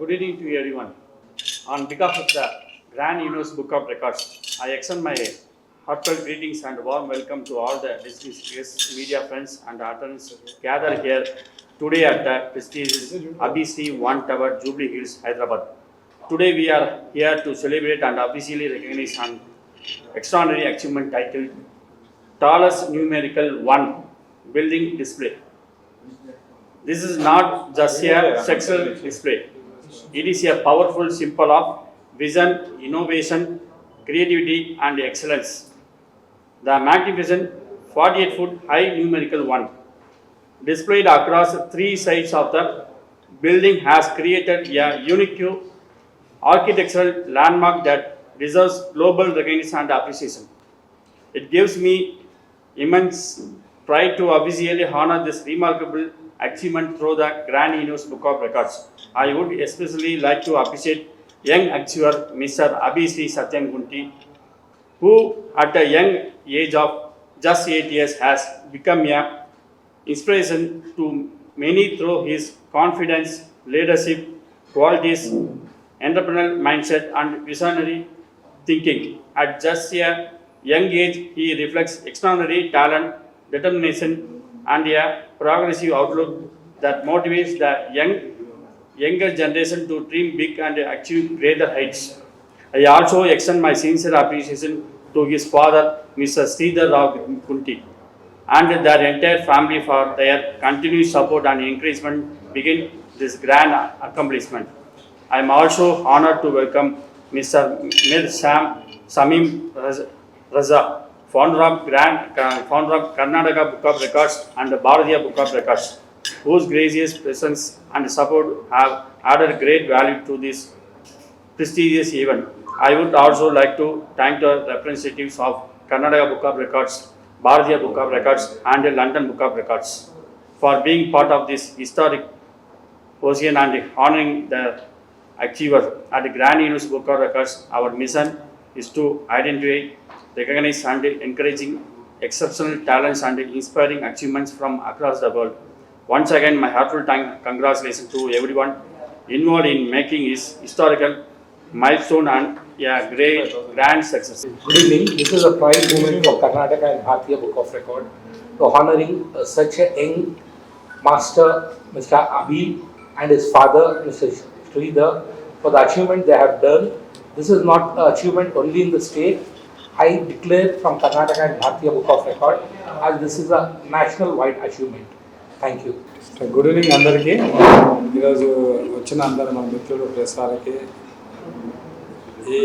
Good evening to everyone. On behalf of the Grand Universe Book of Records, I extend my heartfelt greetings and warm welcome to all the distinguished media friends and attendees gathered here today at the prestigious ABC One Tower, Jubilee Hills, Hyderabad. Today we are here to celebrate and officially recognize an extraordinary achievement titled Tallest Numerical One Building Display. This is not just a sexual display. It is a powerful symbol of vision, innovation, creativity, and excellence. The magnificent 48-foot high numerical one, displayed across three sides of the building, has created a unique architectural landmark that deserves global recognition and appreciation. It gives me immense pride to officially honor this remarkable achievement through the Grand Universe Book of Records. I would especially like to appreciate young achiever Mr. Abhisri Satyam Gunti, who at a young age of just 8 years has become an inspiration to many through his confidence, leadership qualities, entrepreneurial mindset, and visionary thinking. At just a young age, he reflects extraordinary talent, determination, and a progressive outlook that motivates the younger generation to dream big and achieve greater heights. I also extend my sincere appreciation to his father, Mr. Sridhar Rao Kunti, and their entire family for their continued support and encouragement begin this grand accomplishment. I am also honored to welcome Mr. Mir Samim Raza, founder of Karnataka Book of Records and the Bharatiya Book of Records, whose gracious presence and support have added great value to this prestigious event. I would also like to thank the representatives of Karnataka Book of Records, Bharatiya Book of Records, and the London Book of Records for being part of this historic occasion and honoring the achiever. At the Grand Universe Book of Records, our mission is to identify, recognize, and encouraging exceptional talents and inspiring achievements from across the world. Once again, my heartfelt congratulations to everyone involved in making this historical milestone and a great grand success. Good evening. This is a pride moment for Karnataka and Bharatiya Book of Record to honoring such a young master, Mr. Abhi, and his father, Mr. Sridhar, for the achievement they have done. This is not an achievement only in the state. I declare from Karnataka and Bharatiya Book of Record as this is a national-wide achievement. Thank you. Good evening అందరికీ. ఈరోజు వచ్చిన అందరు మన మిత్రులు press వాళ్ళకి ఈ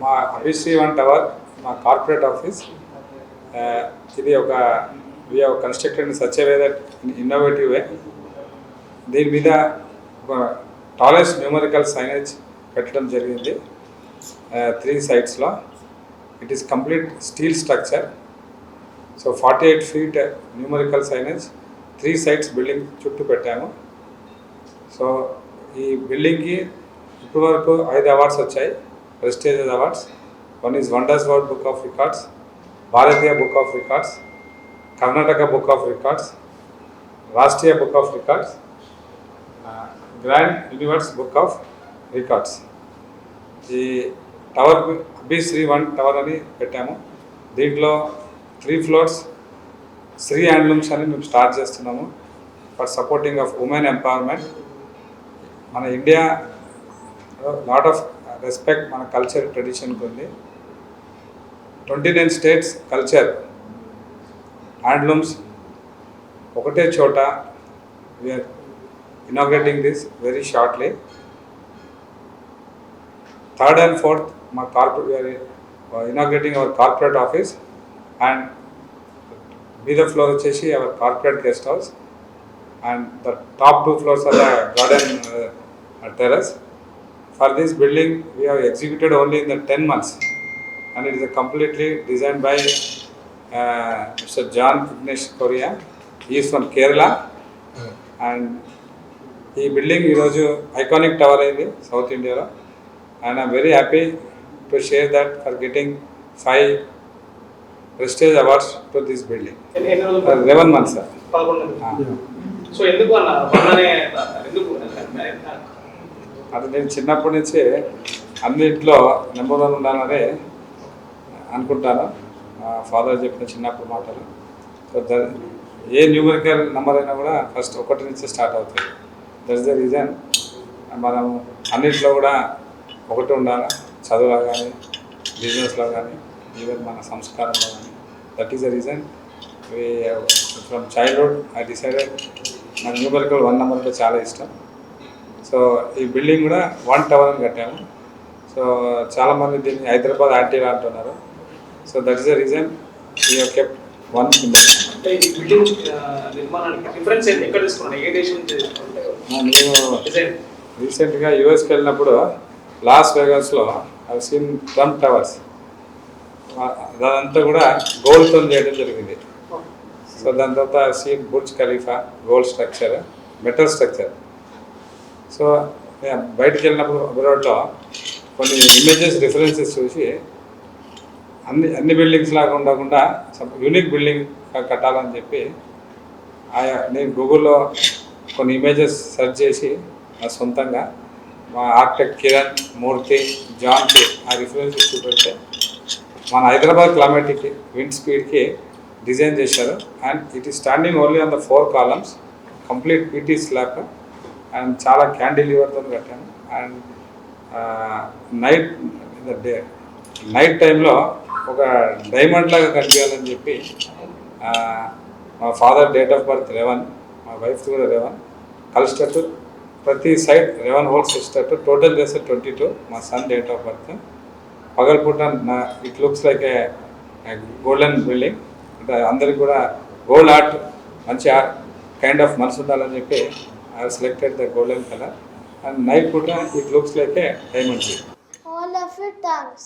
మా Abhishree one tower మా కార్పొరేట్ ఆఫీస్ ఇది ఒక we have constructed in such a way that innovative way. దీని మీద ఒక టాలెస్ట్ న్యూమరికల్ సైనేజ్ పెట్టడం జరిగింది 3 sides-లో. It is complete steel structure. So 48 feet numerical signage 3 sides building చుట్టూ పెట్టాము. సో ఈ బిల్డింగ్కి ఇప్పటి వరకు 5 awards వచ్చాయి, prestigious awards. One is wonders world book of records, Bharatiya book of records, Karnataka book of records, Rashtriya book of records, grand universe book of records. ఈ tower Abhishri one tower అని పెట్టాము. దీంట్లో 3 floors శ్రీ హ్యాండ్లూమ్స్ అని మేము స్టార్ట్ చేస్తున్నాము for supporting of women empowerment. మన India lot of respect మన culture ట్రెడిషన్కి ఉంది. 29 states కల్చర్ హ్యాండ్లూమ్స్ ఒకటే చోట. We are inaugurating this very shortly. 3rd and 4th మా corporate we are inaugurating our corporate office and మీద ఫ్లోర్ వచ్చేసి our corporate guest house and the top 2 floors are the garden terrace. For this building we have executed only in the 10 months and it is a completely designed by Mr. John Ignesh Korea. He is from Kerala and ఈ building ఈరోజు iconic tower అయింది south ఇండియాలో. And I'm very happy to share that for getting 5 prestige awards to this building. 11 months, sir. So ఎందుకు అన్న అది నేను చిన్నప్పటి నుంచి అన్నింట్లో నెంబర్ 1 ఉండాలని అనుకుంటాను. మా ఫాదర్ చెప్పిన చిన్నప్పుడు మాటలు. సో ఏ న్యూమరికల్ నెంబర్ అయినా కూడా ఫస్ట్ 1 నుంచి స్టార్ట్ అవుతుంది. దట్ ఇస్ ద రీజన్ మనం అన్నింటిలో కూడా 1 ఉండాలి. చదువులో కానీ, బిజినెస్లో కానీ, ఈవెన్ మన సంస్కారంలో కానీ. That is the reason from childhood I decided నాకు న్యూమరికల్ 1 నెంబర్ అంటే చాలా ఇష్టం. సో ఈ బిల్డింగ్ కూడా 1 టవర్ అని కట్టాను. సో చాలామంది దీన్ని హైదరాబాద్ ఆంటీలా అంటున్నారు. So that is the reason we have kept 1 symbol. అంటే ఈ బిల్డింగ్ నిర్మాణానికి రిఫరెన్స్ ఏంటి? ఎక్కడ తీసుకున్నాను? ఏ దేశం నుంచి తీసుకున్నాను? నేను డిజైన్ రీసెంట్గా యూఎస్కి వెళ్ళినప్పుడు లాస్ వేగాస్లో ఐ సీన్ ట్రంప్ టవర్స్. అదంతా కూడా గోల్డ్తో చేయడం జరిగింది. సో దాని తర్వాత seen Burj Khalifa gold structure, metal structure. So నేను బయటికి వెళ్ళినప్పుడు అబ్రాడ్లో కొన్ని ఇమేజెస్ రిఫరెన్సెస్ చూసి అన్ని బిల్డింగ్స్ లాగా ఉండకుండా యూనిక్ బిల్డింగ్ కట్టాలని చెప్పి నేను గూగుల్లో కొన్ని ఇమేజెస్ సెర్చ్ చేసి నా సొంతంగా మా ఆర్కిటెక్ట్ కిరణ్ మూర్తి జాన్కి ఆ రిఫరెన్సెస్ చూపెడితే మన హైదరాబాద్ క్లైమేట్కి విండ్ స్పీడ్కి డిజైన్ చేశారు. And it is standing only on the 4 columns, complete PT slab. And చాలా క్యాండిలివర్తో కట్టాను. అండ్ నైట్ టైంలో ఒక డైమండ్ లాగా కనిపించాలని చెప్పి మా ఫాదర్ డేట్ ఆఫ్ బర్త్ 11, మా వైఫ్ కూడా 11 కలిసేటట్టు ప్రతి సైడ్ 11 హోల్స్ వచ్చేటట్టు టోటల్ చేస్తే 22 మా సన్ డేట్ ఆఫ్ బర్త్. పగలపూట it looks like a golden building. అంటే అందరికి కూడా గోల్డ్ ఆర్ట్ మంచి కైండ్ ఆఫ్ మనసు ఉండాలని చెప్పి I selected the golden colour. And night పూట it looks like a diamond. All of it, thanks.